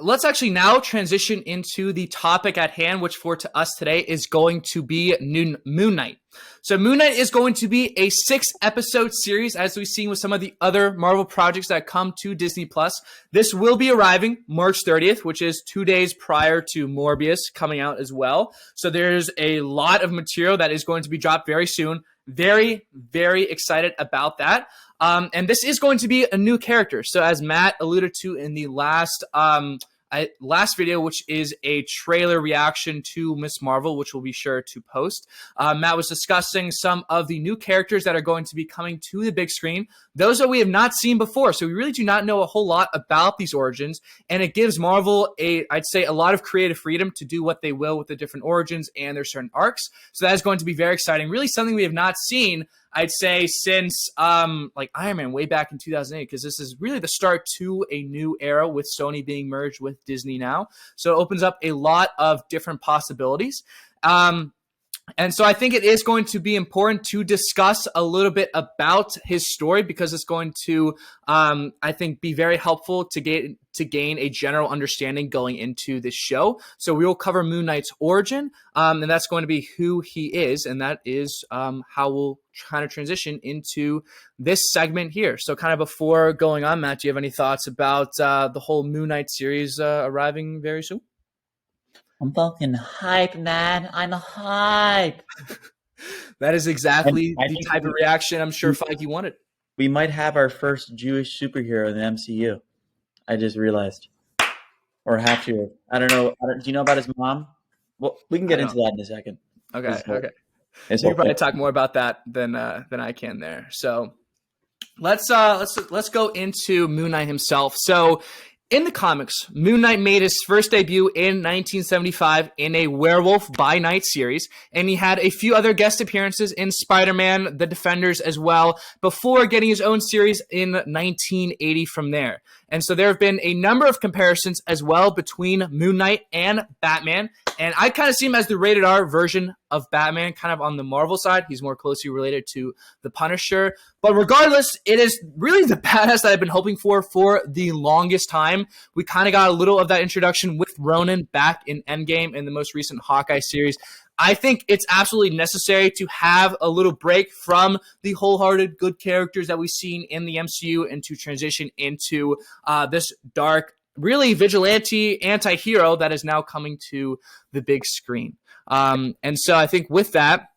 let's actually now transition into the topic at hand, which for to us today is going to be Moon Knight. So Moon Knight is going to be a 6-episode series, as we've seen with some of the other Marvel projects that come to Disney+. This will be arriving March 30th, which is 2 days prior to Morbius coming out as well. So there's a lot of material that is going to be dropped very soon. Very, very excited about that. And this is going to be a new character. So as Matt alluded to in the last video, which is a trailer reaction to Miss Marvel, which we'll be sure to post, Matt was discussing some of the new characters that are going to be coming to the big screen, those that we have not seen before. So we really do not know a whole lot about these origins, and it gives Marvel I'd say a lot of creative freedom to do what they will with the different origins and their certain arcs. So that is going to be very exciting. Really something we have not seen, I'd say, since like Iron Man way back in 2008, because this is really the start to a new era with Sony being merged with Disney now. So it opens up a lot of different possibilities. And so I think it is going to be important to discuss a little bit about his story, because it's going to, I think, be very helpful to gain a general understanding going into this show. So we will cover Moon Knight's origin, and that's going to be who he is, and that is how we'll kind of transition into this segment here. So kind of before going on, Matt, do you have any thoughts about the whole Moon Knight series arriving very soon? I'm fucking hype, man. I'm hype. That is exactly the type of reaction I'm sure Feige wanted. We might have our first Jewish superhero in the MCU. I just realized. Or have to. I don't know. Do you know about his mom? Well, we can get into that in a second. Okay. You can probably talk more about that than I can there. So let's go into Moon Knight himself. So in the comics, Moon Knight made his first debut in 1975 in a Werewolf by Night series, and he had a few other guest appearances in Spider-Man, The Defenders as well, before getting his own series in 1980 from there. And so there have been a number of comparisons as well between Moon Knight and Batman, and I kind of see him as the rated R version of Batman, kind of on the Marvel side. He's more closely related to the Punisher. But regardless, it is really the badass that I've been hoping for the longest time. We kind of got a little of that introduction with Ronan back in Endgame in the most recent Hawkeye series. I think it's absolutely necessary to have a little break from the wholehearted good characters that we've seen in the MCU and to transition into this dark, really vigilante anti-hero that is now coming to the big screen. And so I think with that,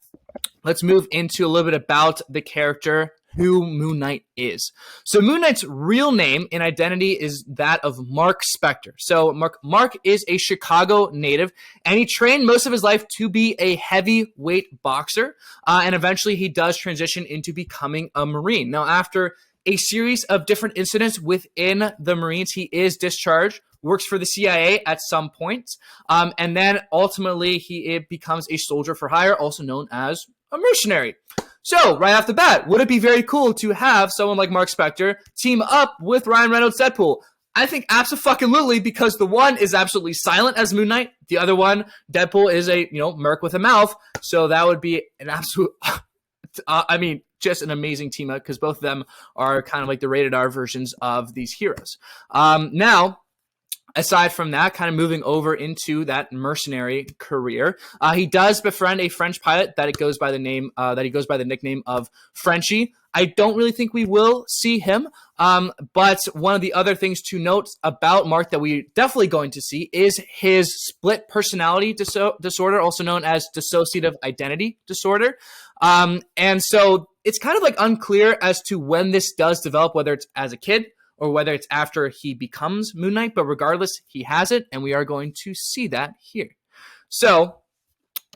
let's move into a little bit about the character, who Moon Knight is. So Moon Knight's real name and identity is that of Mark Spector. So Mark is a Chicago native, and he trained most of his life to be a heavyweight boxer, and eventually he does transition into becoming a Marine. Now, after a series of different incidents within the Marines, he is discharged, works for the CIA at some point, and then ultimately he becomes a soldier for hire, also known as a mercenary. So, right off the bat, would it be very cool to have someone like Mark Spector team up with Ryan Reynolds' Deadpool? I think abso-fucking-lutely, because the one is absolutely silent as Moon Knight. The other one, Deadpool, is a, merc with a mouth. So that would be an absolute, just an amazing team up, because both of them are kind of like the rated R versions of these heroes. Now, aside from that, kind of moving over into that mercenary career, he does befriend a French pilot that he goes by the nickname of Frenchie. I don't really think we will see him, but one of the other things to note about Mark that we're definitely going to see is his split personality disorder, also known as dissociative identity disorder. And so it's kind of like unclear as to when this does develop, whether it's as a kid or whether it's after he becomes Moon Knight, but regardless, he has it, and we are going to see that here. So,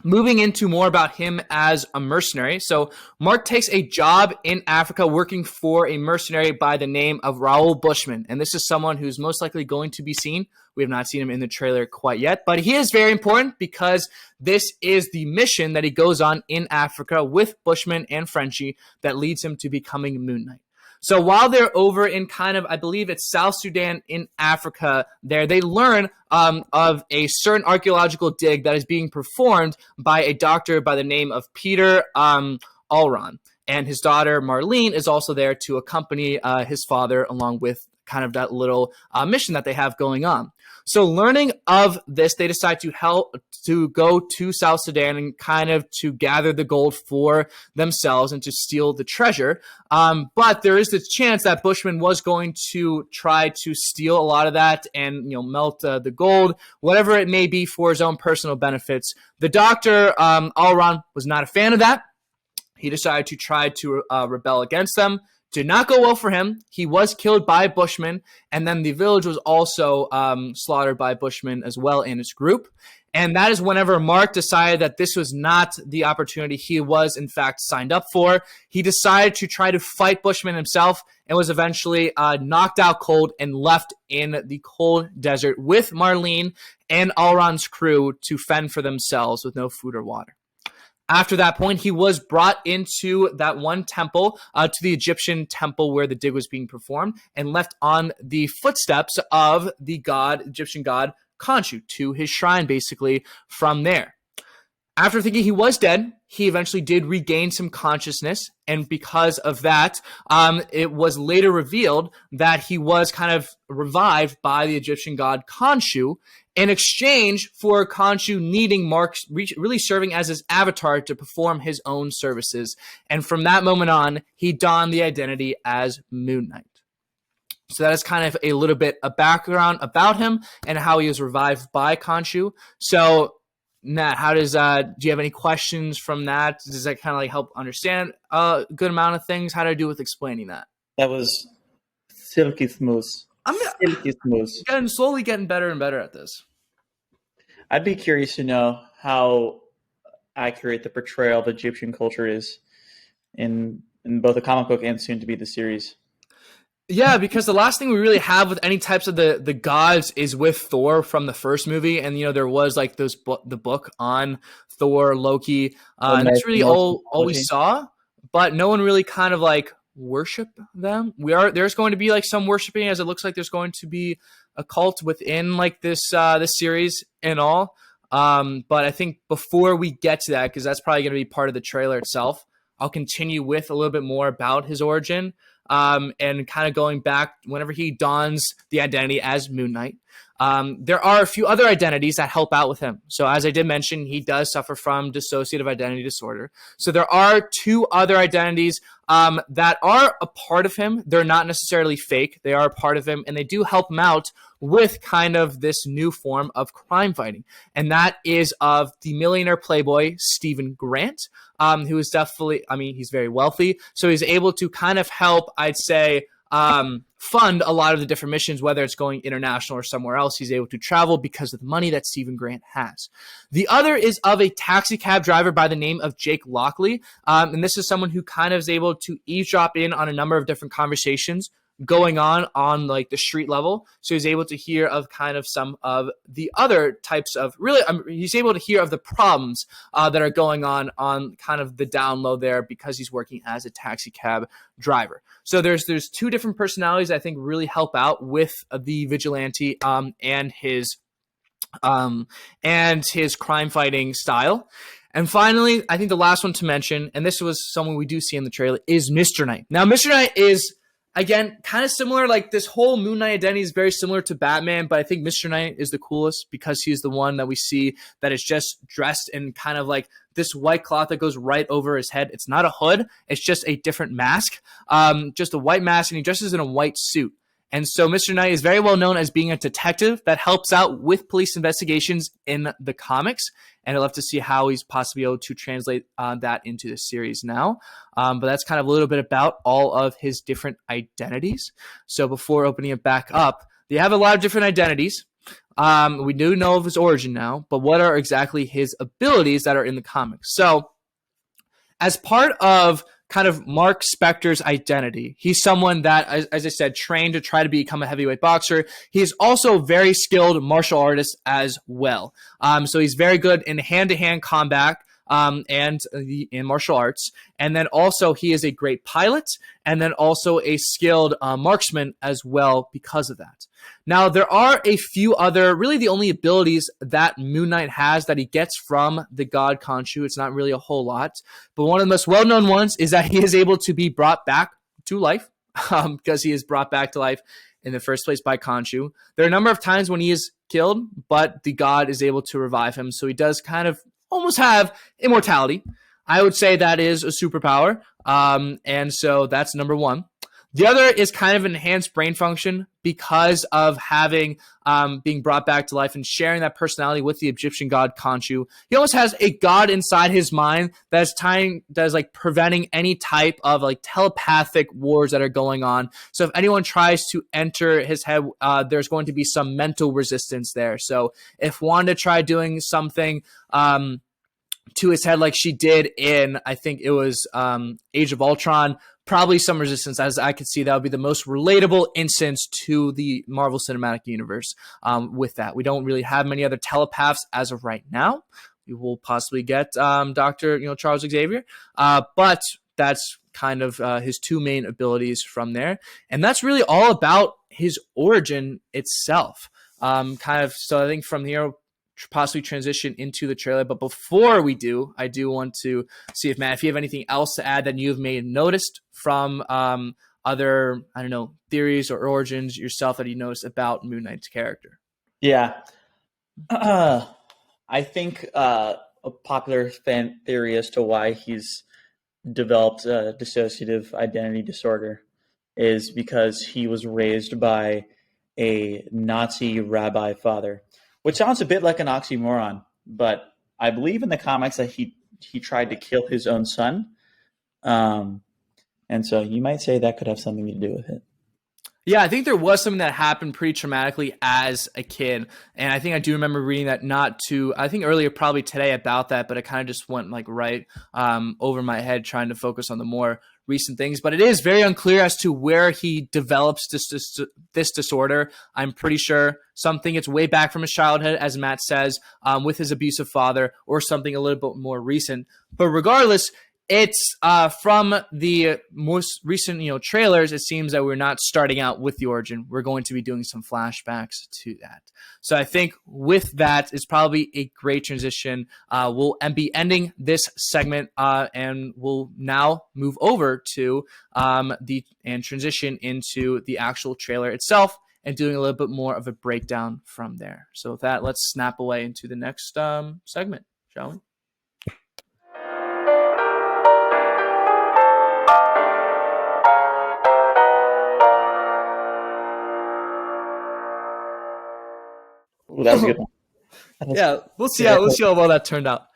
moving into more about him as a mercenary. So, Mark takes a job in Africa working for a mercenary by the name of Raoul Bushman, and this is someone who's most likely going to be seen. We have not seen him in the trailer quite yet, but he is very important because this is the mission that he goes on in Africa with Bushman and Frenchie that leads him to becoming Moon Knight. So while they're over in kind of, I believe it's South Sudan in Africa there, they learn of a certain archaeological dig that is being performed by a doctor by the name of Peter Alron. And his daughter, Marlene, is also there to accompany his father along with kind of that little mission that they have going on. So learning of this, they decide to go to South Sudan and kind of to gather the gold for themselves and to steal the treasure. But there is this chance that Bushman was going to try to steal a lot of that and, melt the gold, whatever it may be, for his own personal benefits. The doctor, Alron, was not a fan of that. He decided to try to rebel against them. Did not go well for him. He was killed by Bushmen, and then the village was also slaughtered by Bushmen as well in his group. And that is whenever Mark decided that this was not the opportunity he was, in fact, signed up for. He decided to try to fight Bushmen himself and was eventually knocked out cold and left in the cold desert with Marlene and Alron's crew to fend for themselves with no food or water. After that point, he was brought into that one temple, to the Egyptian temple where the dig was being performed, and left on the footsteps of the Egyptian god Khonshu, to his shrine, basically, from there. After thinking he was dead, he eventually did regain some consciousness, and because of that, it was later revealed that he was kind of revived by the Egyptian god Khonshu, in exchange for Khonshu needing Mark really serving as his avatar to perform his own services. And from that moment on, he donned the identity as Moon Knight. So that is kind of a little bit of background about him and how he was revived by Khonshu. So, Nat, how does do you have any questions from that? Does that kind of help understand a good amount of things? How do I do with explaining that? That was silky smooth. Silky smooth. Slowly getting better and better at this. I'd be curious to know how accurate the portrayal of Egyptian culture is in both the comic book and soon to be the series. Yeah, because the last thing we really have with any types of the gods is with Thor from the first movie, and there was the book on Thor, Loki, and that's really all we saw. But no one really kind of worship them. There's going to be some worshiping, as it looks like there's going to be a cult within this series and all. But I think before we get to that, because that's probably going to be part of the trailer itself, I'll continue with a little bit more about his origin. And kind of going back whenever he dons the identity as Moon Knight. There are a few other identities that help out with him. So as I did mention, he does suffer from dissociative identity disorder. So there are two other identities that are a part of him. They're not necessarily fake. They are a part of him, and they do help him out with kind of this new form of crime fighting. And that is of the millionaire playboy, Stephen Grant, who is definitely, he's very wealthy. So he's able to kind of help, I'd say, fund a lot of the different missions, whether it's going international or somewhere else. He's able to travel because of the money that Stephen Grant has. The other is of a taxi cab driver by the name of Jake Lockley. And this is someone who kind of is able to eavesdrop in on a number of different conversations going on the street level. So he's able to hear of kind of some of the other types of he's able to hear of the problems that are going on kind of the down low there, because he's working as a taxi cab driver. So there's two different personalities I think really help out with the vigilante and his crime fighting style. And finally, I think the last one to mention, and this was someone we do see in the trailer, is Mr. Knight. Now, Mr. Knight is, again, kind of similar. This whole Moon Knight identity is very similar to Batman, but I think Mr. Knight is the coolest because he's the one that we see that is just dressed in kind of this white cloth that goes right over his head. It's not a hood. It's just a different mask, just a white mask, and he dresses in a white suit. And so Mr. Knight is very well known as being a detective that helps out with police investigations in the comics. And I'd love to see how he's possibly able to translate that into the series now. But that's kind of a little bit about all of his different identities. So before opening it back up, they have a lot of different identities. We do know of his origin now, but what are exactly his abilities that are in the comics? So as part of kind of Mark Spector's identity, he's someone that, as I said, trained to try to become a heavyweight boxer. He is also a very skilled martial artist as well. So he's very good in hand-to-hand combat and in martial arts. And then also he is a great pilot and then also a skilled marksman as well because of that. Now, there are a few other, really the only abilities that Moon Knight has that he gets from the god Khonshu. It's not really a whole lot. But one of the most well-known ones is that he is able to be brought back to life because he is brought back to life in the first place by Khonshu. There are a number of times when he is killed, but the god is able to revive him. So he does kind of almost have immortality. I would say that is a superpower. And so that's number one. The other is kind of enhanced brain function because of having being brought back to life and sharing that personality with the Egyptian god Khonshu. He almost has a god inside his mind that is like preventing any type of like telepathic wars that are going on. So if anyone tries to enter his head, there's going to be some mental resistance there. So if Wanda tried doing something to his head like she did in, I think it was Age of Ultron, probably some resistance. As I could see, that would be the most relatable instance to the Marvel Cinematic Universe with that. We don't really have many other telepaths as of right now. We will possibly get Dr. Charles Xavier, but that's kind of his two main abilities from there. And that's really all about his origin itself. So I think from here, possibly transition into the trailer. But before we do, I do want to see if, Matt, if you have anything else to add that you've noticed from other, I don't know, theories or origins yourself that you noticed about Moon Knight's character. Yeah. I think a popular fan theory as to why he's developed a dissociative identity disorder is because he was raised by a Nazi rabbi father, which sounds a bit like an oxymoron, but I believe in the comics that he tried to kill his own son. And so you might say that could have something to do with it. Yeah, I think there was something that happened pretty traumatically as a kid. And I think I do remember reading that I think earlier probably today about that, but it kind of just went like right over my head trying to focus on the more recent things. But it is very unclear as to where he develops this disorder. I'm pretty sure something it's way back from his childhood, as Matt says, with his abusive father, or something a little bit more recent. But regardless, it's from the most recent, trailers. It seems that we're not starting out with the origin. We're going to be doing some flashbacks to that. So I think with that is probably a great transition. We'll be ending this segment, and we'll now move over to and transition into the actual trailer itself, and doing a little bit more of a breakdown from there. So with that, let's snap away into the next segment, shall we? Ooh, that was a good one. Yeah, we'll see how well that turned out.